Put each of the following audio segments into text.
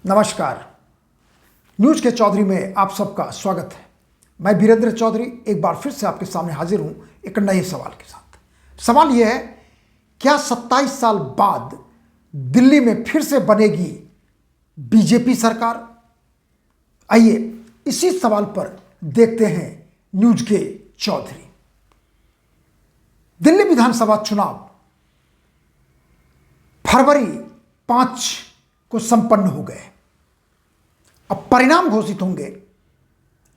नमस्कार। न्यूज के चौधरी में आप सबका स्वागत है। मैं वीरेंद्र चौधरी एक बार फिर से आपके सामने हाजिर हूं एक नए सवाल के साथ। सवाल यह है, क्या 27 साल बाद दिल्ली में फिर से बनेगी बीजेपी सरकार? आइए इसी सवाल पर देखते हैं न्यूज के चौधरी। दिल्ली विधानसभा चुनाव फरवरी 5 को संपन्न हो गए। अब परिणाम घोषित होंगे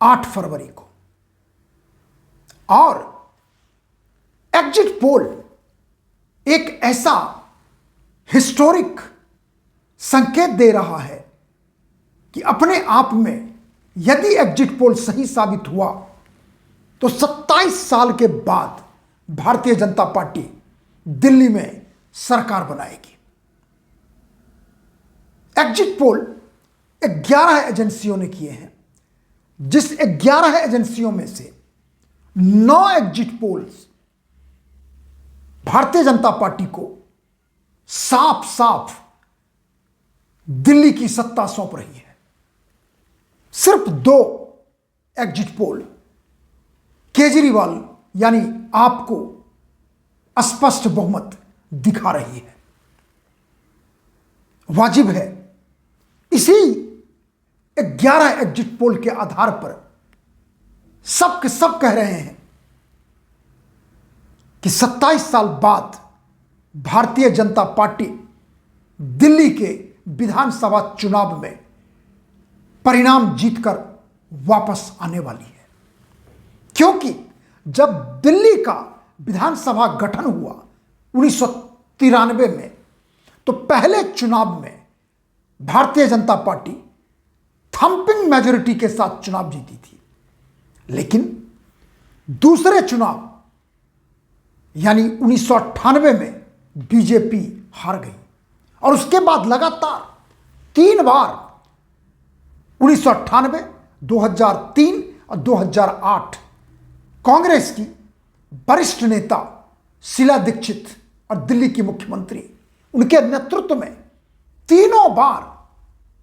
8 फरवरी को और एग्जिट पोल एक ऐसा हिस्टोरिक संकेत दे रहा है कि अपने आप में यदि एग्जिट पोल सही साबित हुआ तो 27 साल के बाद भारतीय जनता पार्टी दिल्ली में सरकार बनाएगी। एग्जिट पोल 11 एजेंसियों ने किए हैं, जिस 11 एजेंसियों में से 9 exit polls Bharatiya Janata party को साफ साफ दिल्ली की सत्ता सौंप रही है। सिर्फ 2 एग्जिट पोल केजरीवाल यानी आपको स्पष्ट बहुमत दिखा रही है। वाजिब है इसी 11 एग्जिट पोल के आधार पर सब के सब कह रहे हैं कि 27 साल बाद भारतीय जनता पार्टी दिल्ली के विधानसभा चुनाव में परिणाम जीतकर वापस आने वाली है। क्योंकि जब दिल्ली का विधानसभा गठन हुआ 1993 में, तो पहले चुनाव में Bharatiya Janata party thumping majority के साथ चुनाव जीती थी, लेकिन दूसरे चुनाव यानी 1998 में बीजेपी हार गई और उसके बाद लगातार 3 बार 1998, 2003 और 2008 कांग्रेस की वरिष्ठ नेता शीला दीक्षित और दिल्ली की मुख्यमंत्री उनके नेतृत्व में तीनों बार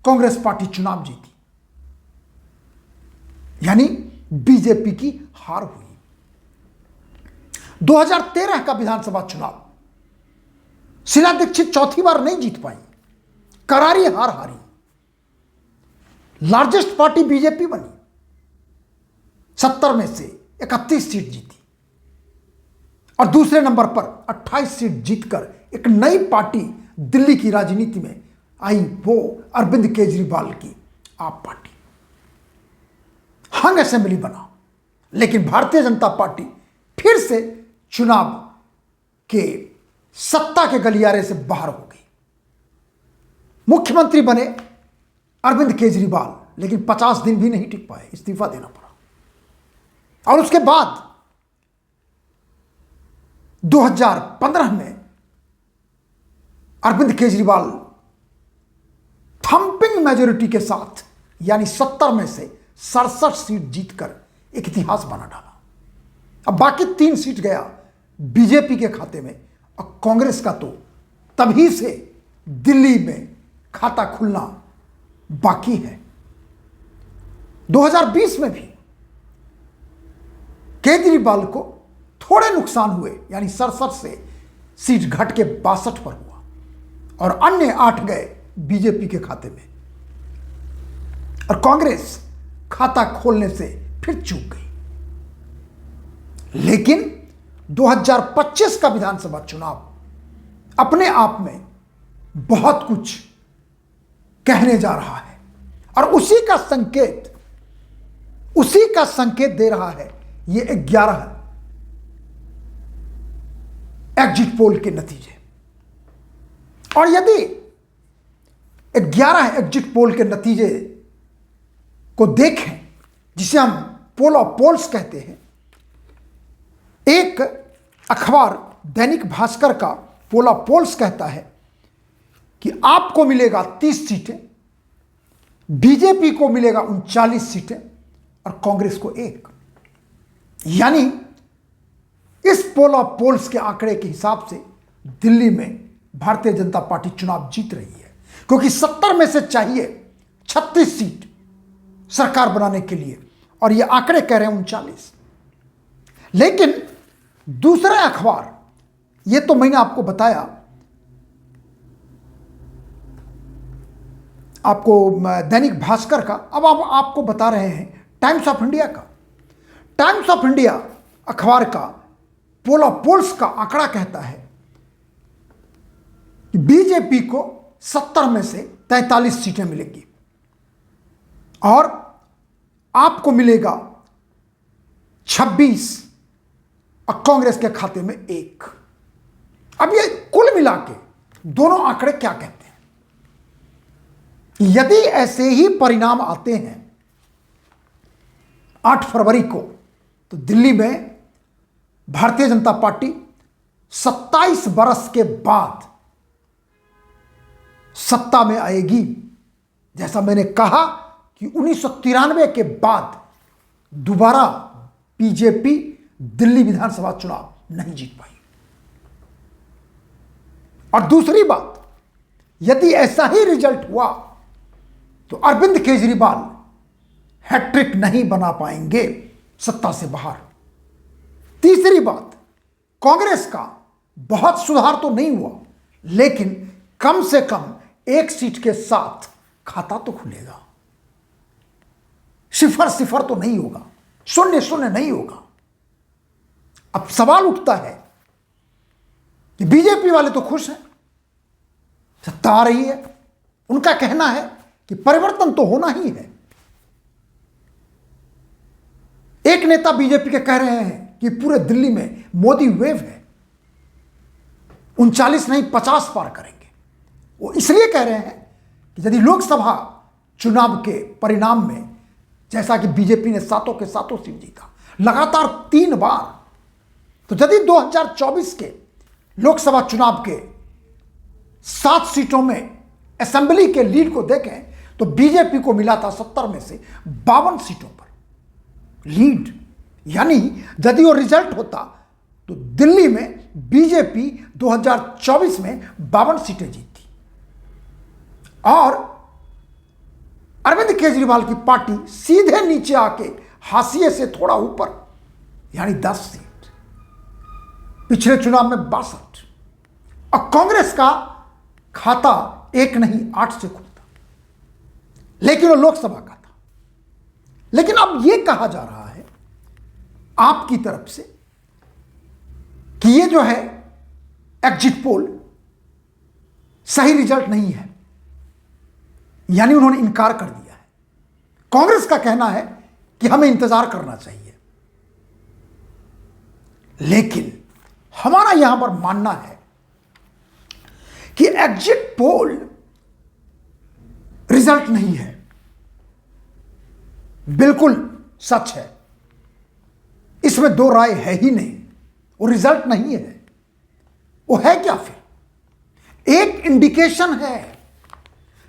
कांग्रेस पार्टी चुनाव जीती, यानी बीजेपी की हार हुई। 2013 का विधानसभा चुनाव शीला दीक्षित चौथी बार नहीं जीत पाई, करारी हार हारी। लार्जेस्ट पार्टी बीजेपी बनी, 70 में से 31 सीट जीती और दूसरे नंबर पर 28 सीट जीतकर एक नई पार्टी दिल्ली की राजनीति में आई, वो अरविंद केजरीवाल की आप पार्टी। हंग असेंबली बना, लेकिन भारतीय जनता पार्टी फिर से चुनाव के सत्ता के गलियारे से बाहर हो गई। मुख्यमंत्री बने अरविंद केजरीवाल, लेकिन 50 दिन भी नहीं टिक पाए, इस्तीफा देना पड़ा। और उसके बाद 2015 में अरविंद केजरीवाल थंपिंग मेजॉरिटी के साथ यानी 70 में से 67 सीट जीतकर एक इतिहास बना डाला। अब बाकी 3 सीट गया बीजेपी के खाते में और कांग्रेस का तो तभी से दिल्ली में खाता खुलना बाकी है। 2020 में भी केजरीवाल को थोड़े नुकसान हुए, यानी 67 से सीट घट के 62 पर हुआ और अन्य 8 गए बीजेपी के खाते में और कांग्रेस खाता खोलने से फिर चूक गई। लेकिन 2025 का विधानसभा चुनाव अपने आप में बहुत कुछ कहने जा रहा है और उसी का संकेत दे रहा है ये 11 एग्जिट पोल के नतीजे। और यदि 11 एग्जिट पोल के नतीजे को देखें, जिसे हम पोल ऑफ पोल्स कहते हैं, एक अखबार दैनिक भास्कर का पोल ऑफ पोल्स कहता है कि आपको मिलेगा 30 सीटें, बीजेपी को मिलेगा 39 सीटें और कांग्रेस को 1। यानी इस पोल ऑफ पोल्स के आंकड़े के हिसाब से दिल्ली में भारतीय जनता पार्टी चुनाव जीत रही है, क्योंकि 70 में से चाहिए 36 सीट सरकार बनाने के लिए, और ये आंकड़े कह रहे हैं 39। लेकिन दूसरा अखबार, ये तो मैंने आपको बताया, आपको दैनिक भास्कर का, अब आपको बता रहे हैं टाइम्स ऑफ इंडिया का। टाइम्स ऑफ इंडिया अखबार का पोला पोल्स का आंकड़ा कहता है कि बीजेपी को 70 में से 43 सीटें मिलेंगी और आपको मिलेगा 26 और कांग्रेस के खाते में 1। अब ये कुल मिला के दोनों आंकड़े क्या कहते हैं? यदि ऐसे ही परिणाम आते हैं 8 फरवरी को, तो दिल्ली में भारतीय जनता पार्टी 27 बरस के बाद सत्ता में आएगी। जैसा मैंने कहा कि 1993 के बाद दोबारा बीजेपी दिल्ली विधानसभा चुनाव नहीं जीत पाई। और दूसरी बात, यदि ऐसा ही रिजल्ट हुआ तो अरविंद केजरीवाल हैट्रिक नहीं बना पाएंगे सत्ता से बाहर। तीसरी बात, कांग्रेस का बहुत सुधार तो नहीं हुआ, लेकिन कम से कम 1 सीट के साथ खाता तो खुलेगा। 0-0 तो नहीं होगा, 0-0 नहीं होगा। अब सवाल उठता है कि बीजेपी वाले तो खुश हैं, सत्ता आ रही है, उनका कहना है कि परिवर्तन तो होना ही है। एक नेता बीजेपी के कह रहे हैं कि पूरे दिल्ली में मोदी वेव है, 39 नहीं 50 पार करेंगे। वो इसलिए कह रहे हैं कि यदि लोकसभा चुनाव के परिणाम में, जैसा कि बीजेपी ने 7 के 7 सीट जीता लगातार 3 बार, तो यदि 2024 के लोकसभा चुनाव के 7 सीटों में असेंबली के लीड को देखें तो बीजेपी को मिला था 70 में से 52 सीटों पर लीड। यानी यदि वो रिजल्ट होता तो दिल्ली में बीजेपी 2024 में 52 सीटें जीती और अरविंद केजरीवाल की पार्टी सीधे नीचे आके हाशिए से थोड़ा ऊपर, यानी 10 सीट, पिछले चुनाव में 62। और कांग्रेस का खाता 1 नहीं 8 से खुलता, लेकिन वो लोकसभा का था। लेकिन अब यह कहा जा रहा है आपकी तरफ से कि ये जो है एग्जिट पोल सही रिजल्ट नहीं है, यानी उन्होंने इनकार कर दिया है। कांग्रेस का कहना है कि हमें इंतजार करना चाहिए, लेकिन हमारा यहां पर मानना है कि एग्जिट पोल रिजल्ट नहीं है, बिल्कुल सच है, इसमें दो राय है ही नहीं। वो रिजल्ट नहीं है, वो है क्या फिर? एक इंडिकेशन है,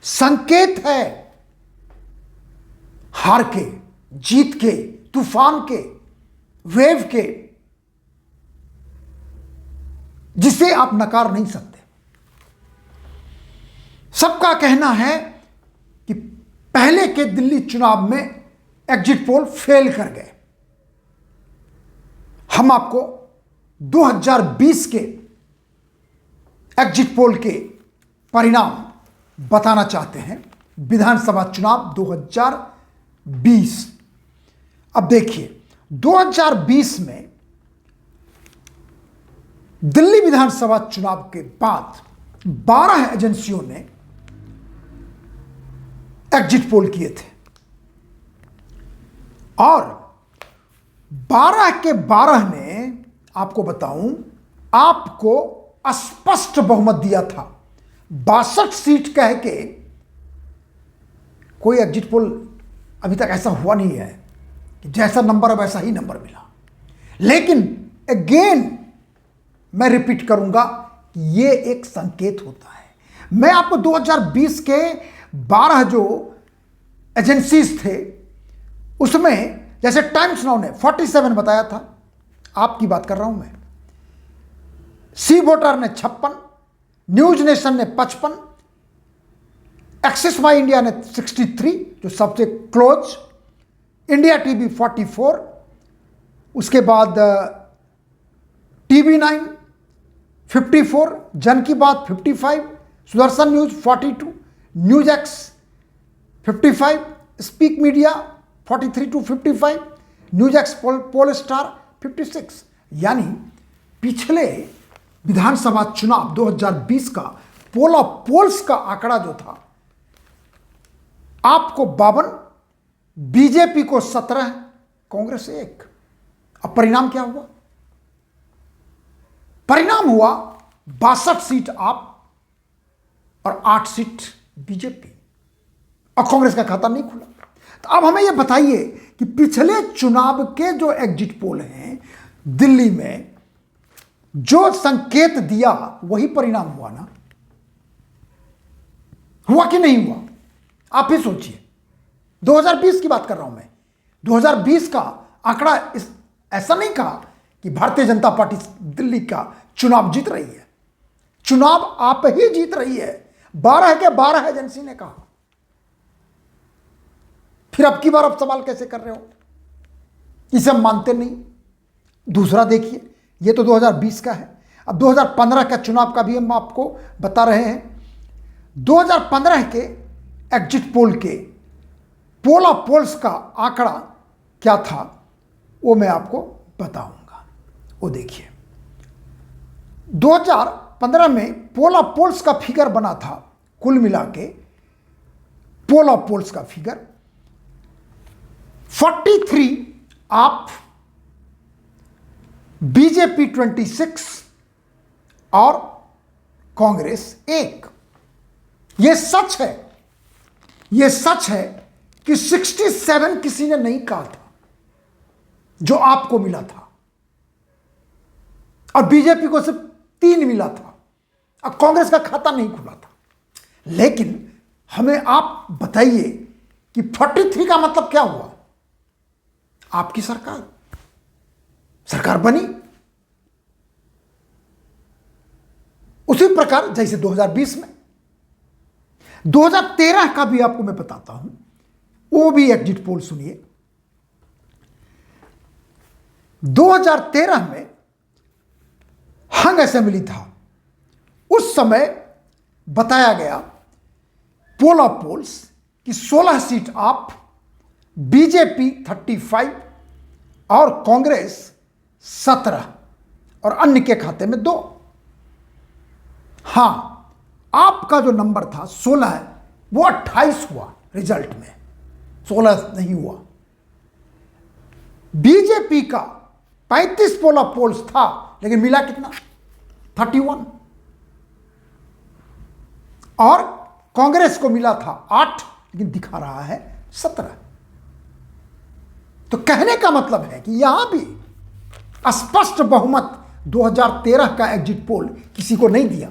संकेत है हार के, जीत के, तूफान के, वेव के, जिसे आप नकार नहीं सकते। सबका कहना है कि पहले के दिल्ली चुनाव में एग्जिट पोल फेल कर गए। हम आपको 2020 के एग्जिट पोल के परिणाम बताना चाहते हैं, विधानसभा चुनाव 2020। अब देखिए 2020 में दिल्ली विधानसभा चुनाव के बाद 12 एजेंसियों ने एग्जिट पोल किए थे और 12 के 12 ने, आपको बताऊं, आपको स्पष्ट बहुमत दिया था। 62 सीट कह के कोई एग्जिट पोल अभी तक ऐसा हुआ नहीं है कि जैसा नंबर है वैसा ही नंबर मिला। लेकिन अगेन मैं रिपीट करूंगा कि ये एक संकेत होता है। मैं आपको 2020 के 12 जो एजेंसीज थे उसमें, जैसे टाइम्स नाउ ने 47 बताया था, आपकी बात कर रहा हूं मैं, सी वोटर ने 56, न्यूज नेशन ने 55, एक्सिस माई इंडिया ने 63, जो सबसे क्लोज, इंडिया टीवी 44, उसके बाद TV9 54, जन Ki Baat 55, Sudarshan news 42, news X 55, speak media 43 to 55, news X poll star 56। यानी पिछले विधानसभा चुनाव 2020 का पोल्स का आंकड़ा जो था, आपको 52, बीजेपी को 17, कांग्रेस 1। अब परिणाम क्या हुआ? परिणाम हुआ 62 सीट आप और 8 सीट बीजेपी, और कांग्रेस का खाता नहीं खुला। तो अब हमें यह बताइए कि पिछले चुनाव के जो एग्जिट पोल हैं दिल्ली में, जो संकेत दिया वही परिणाम हुआ ना? हुआ कि नहीं हुआ? आप ही सोचिए। 2020 की बात कर रहा हूं मैं। 2020 का आंकड़ा ऐसा नहीं कहा कि भारतीय जनता पार्टी दिल्ली का चुनाव जीत रही है। चुनाव आप ही जीत रही है। 12 के 12 एजेंसी ने कहा। फिर अब की बार आप सवाल कैसे कर रहे हो? इसे हम मानते नहीं। दूसरा देखिए, यह तो 2020 का है। अब 2015 का चुनाव का भी हम आपको बता रहे हैं। 2015 के एग्जिट पोल के पोल्स का आंकड़ा क्या था वो मैं आपको बताऊंगा। वो देखिए, 2015 में पोल्स का फिगर बना था, कुल मिला के पोल्स का फिगर 43 आप, बीजेपी 26 और कांग्रेस 1। यह सच है, यह सच है कि 67 किसी ने नहीं कहा था जो आपको मिला था, और बीजेपी को सिर्फ 3 मिला था, और कांग्रेस का खाता नहीं खुला था। लेकिन हमें आप बताइए कि 43 का मतलब क्या हुआ? आपकी सरकार बनी। उसी प्रकार जैसे 2020 में, 2013 का भी आपको मैं बताता हूं, वो भी एग्जिट पोल सुनिए। 2013 में हंग असेंबली था। उस समय बताया गया पोल्स कि 16 सीट आप, बीजेपी 35 और कांग्रेस 17, और अन्य के खाते में 2। हां, आपका जो नंबर था 16 है, वो 28 हुआ रिजल्ट में, 16 नहीं हुआ। बीजेपी का 35 पोल्स था, लेकिन मिला कितना? 31। और कांग्रेस को मिला था 8, लेकिन दिखा रहा है 17। तो कहने का मतलब है कि यहां भी स्पष्ट बहुमत 2013 का एग्जिट पोल किसी को नहीं दिया,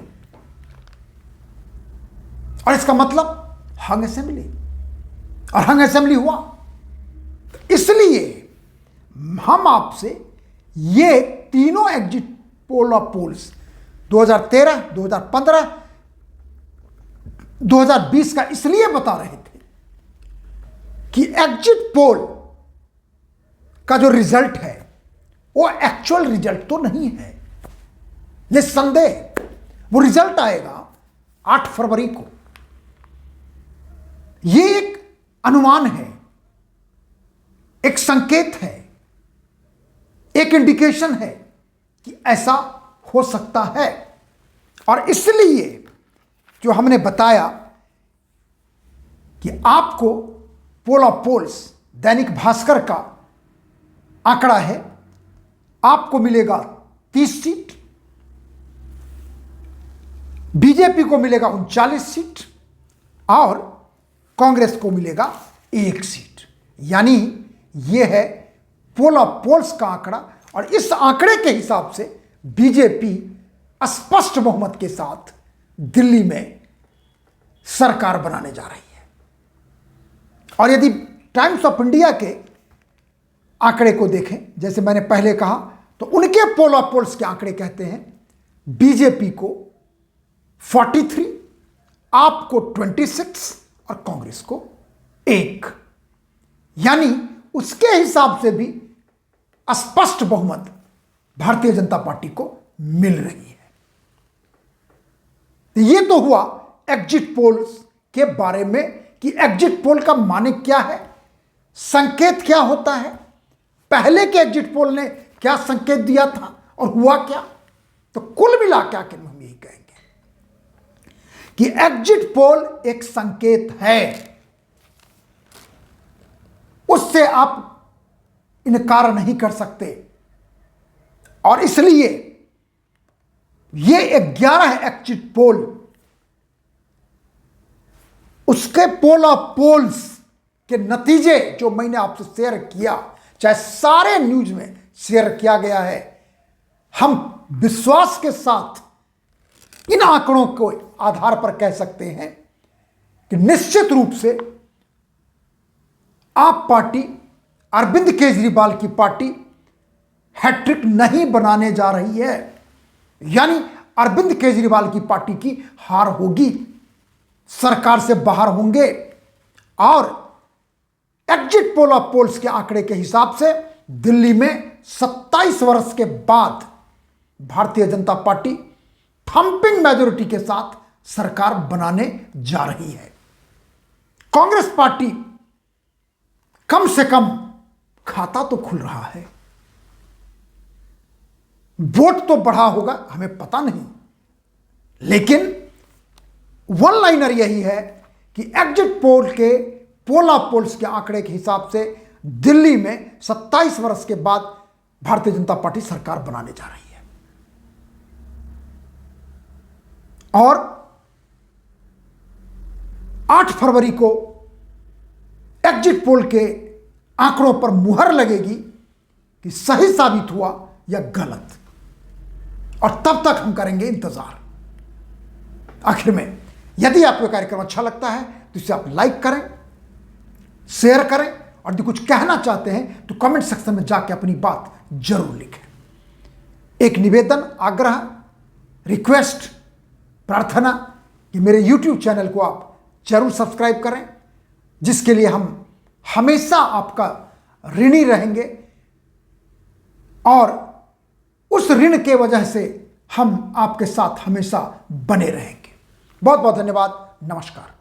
और इसका मतलब हंग असेंबली, और हंग असेंबली हुआ। तो इसलिए हम आपसे ये तीनों एग्जिट पोल्स 2013, 2015, 2020 का इसलिए बता रहे थे कि एग्जिट पोल का जो रिजल्ट है वो एक्चुअल रिजल्ट तो नहीं है, निस्संदेह वो रिजल्ट आएगा 8 फरवरी को। ये एक अनुमान है, एक संकेत है, एक इंडिकेशन है कि ऐसा हो सकता है। और इसलिए जो हमने बताया कि आपको पोल्स, दैनिक भास्कर का आंकड़ा है, आपको मिलेगा 30 सीट, बीजेपी को मिलेगा 39 सीट, और कांग्रेस को मिलेगा 1 सीट। यानी यह है पोल्स का आंकड़ा, और इस आंकड़े के हिसाब से बीजेपी स्पष्ट बहुमत के साथ दिल्ली में सरकार बनाने जा रही है। और यदि टाइम्स ऑफ इंडिया के आंकड़े को देखें, जैसे मैंने पहले कहा, तो उनके पोल्स के आंकड़े कहते हैं बीजेपी को 43, आपको 26 और कांग्रेस को 1, यानी उसके हिसाब से भी स्पष्ट बहुमत भारतीय जनता पार्टी को मिल रही है। यह तो हुआ एग्जिट पोल्स के बारे में कि एग्जिट पोल का माने क्या है, संकेत क्या होता है, पहले के एग्जिट पोल ने क्या संकेत दिया था और हुआ क्या। तो कुल मिला के आखिर में हम यही कहेंगे कि एग्जिट पोल एक संकेत है, उससे आप इनकार नहीं कर सकते। और इसलिए ये 11 एग्जिट पोल, उसके पोल ऑफ पोल्स के नतीजे जो मैंने आपसे शेयर किया, चाहे सारे न्यूज में शेयर किया गया है, हम विश्वास के साथ इन आंकड़ों को आधार पर कह सकते हैं कि निश्चित रूप से आप पार्टी, अरविंद केजरीवाल की पार्टी हैट्रिक नहीं बनाने जा रही है, यानी अरविंद केजरीवाल की पार्टी की हार होगी, सरकार से बाहर होंगे। और एग्जिट पोल ऑफ पोल्स के आंकड़े के हिसाब से दिल्ली में 27 वर्ष के बाद Bharatiya Janata party thumping majority के साथ सरकार बनाने जा रही है। कांग्रेस पार्टी कम से कम खाता तो खुल रहा है, वोट तो बढ़ा होगा हमें पता नहीं, लेकिन वन लाइनर यही है कि एग्जिट पोल के पोल ऑफ पोल्स के आंकड़े के हिसाब से दिल्ली में 27 वर्ष के बाद भारतीय जनता पार्टी सरकार बनाने जा रही है। और 8 फरवरी को एग्जिट पोल के आंकड़ों पर मुहर लगेगी कि सही साबित हुआ या गलत, और तब तक हम करेंगे इंतजार। आखिर में यदि आपको कार्यक्रम अच्छा लगता है तो इसे आप लाइक करें, शेयर करें, और यदि कुछ कहना चाहते हैं तो कमेंट सेक्शन में जाके अपनी बात जरूर लिखें। एक निवेदन, आग्रह, रिक्वेस्ट, प्रार्थना कि मेरे YouTube चैनल को आप जरूर सब्सक्राइब करें, जिसके लिए हम हमेशा आपका ऋणी रहेंगे, और उस ऋण के वजह से हम आपके साथ हमेशा बने रहेंगे। बहुत बहुत धन्यवाद। नमस्कार।